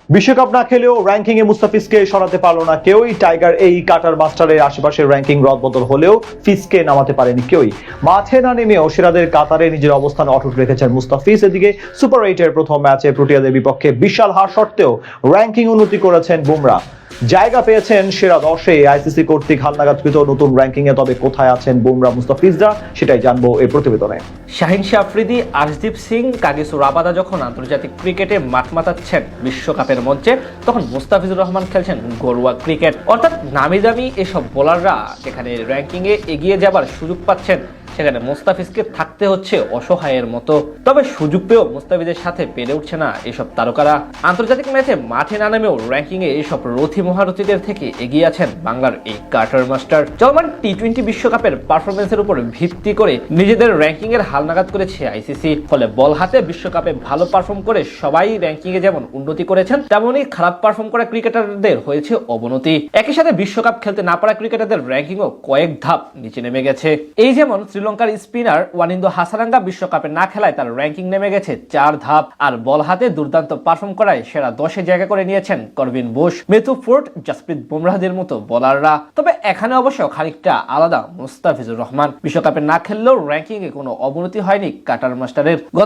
বিশ্বকাপ না খেলেও র্যাঙ্কিং এ মুস্তাফিজকে সরাতে পারলো না কেউই। টাইগার এই কাটার মাস্টারের আশেপাশে র্যাঙ্কিং রদবদল হলেও ফিজকে নামাতে পারেনি কেউই। মাঠে না নেমেও সেরাদের কাতারে নিজের অবস্থান অটুট রেখেছেন মুস্তাফিজ। এদিকে সুপার 8-এর প্রথম ম্যাচে প্রোটিয়াদের বিপক্ষে বিশাল হার সত্ত্বেও র্যাঙ্কিং উন্নতি করেছেন বুমরা। জায়গা পেয়েছেন সেরা 10-এ আইসিসি কর্তৃক হালনাগাদকৃত নতুন র্যাঙ্কিং এ। তবে কোথায় আছেন বুমরা মুস্তাফিজরা সেটাই জানবো এই প্রতিবেদনে। শাহিন শাহ আফ্রিদি, আরশদীপ সিং, কাগিসো রাবাদা যখন আন্তর্জাতিক ক্রিকেটে মাঠ মাতাচ্ছেন বিশ্বকাপের মঞ্চে, তখন মুস্তাফিজুর রহমান খেলছেন ঘরোয়া ক্রিকেট। অর্থাৎ নামি দামি এসব বোলাররা যেখানে র্যাঙ্কিংয়ে এগিয়ে যাবার সুযোগ পাচ্ছেন, সেখানে মুস্তাফিজকে থাকতে হচ্ছে অসহায়ের মতো। তবে সুযোগ পেয়েও মুস্তাফিজের সাথে পেরে উঠছে না এসব তারকারা। আন্তর্জাতিক ম্যাচে মাঠে না নামেও র্যাঙ্কিংয়ে এইসব রথী মহারথীদের থেকে এগিয়ে আছেন বাংলার এই কাটার মাস্টার। চলমান টি-20 বিশ্বকাপের পারফরমেন্সের উপর ভিত্তি করে নিজেদের র্যাঙ্কিংয়ের হালনাগাদ করেছে আইসিসি। ফলে বল হাতে বিশ্বকাপে ভালো পারফর্ম করে সবাই র্যাঙ্কিংয়ে যেমন উন্নতি করেছেন, তেমনই খারাপ পারফর্ম করা ক্রিকেটারদের হয়েছে অবনতি। একই সাথে বিশ্বকাপ খেলতে না পারা ক্রিকেটারদের র্যাঙ্কিংও কয়েক ধাপ নিচে নেমে গেছে। এই যেমন শ্রীলঙ্কার স্পিনার ওয়ানিন্দো হাসারাঙ্গা বিশ্বকাপে না খেলায় তার র্যাঙ্কিং নেমে গেছে 4 ধাপ। আর বল হাতে দুর্দান্ত পারফর্ম করায় সেরা 10-এ জায়গা করে নিয়েছেন Corbin Bosch, Matthew Forde, Jasprit বুমরাহদের মতো বোলাররা। তবে এখানে অবশ্য খানিকটা আলাদা মুস্তাফিজুর রহমান। বিশ্বকাপে না খেললেও র্যাঙ্কিংয়ে কোনো অবনতি হয়নি কাটার মাস্টারের।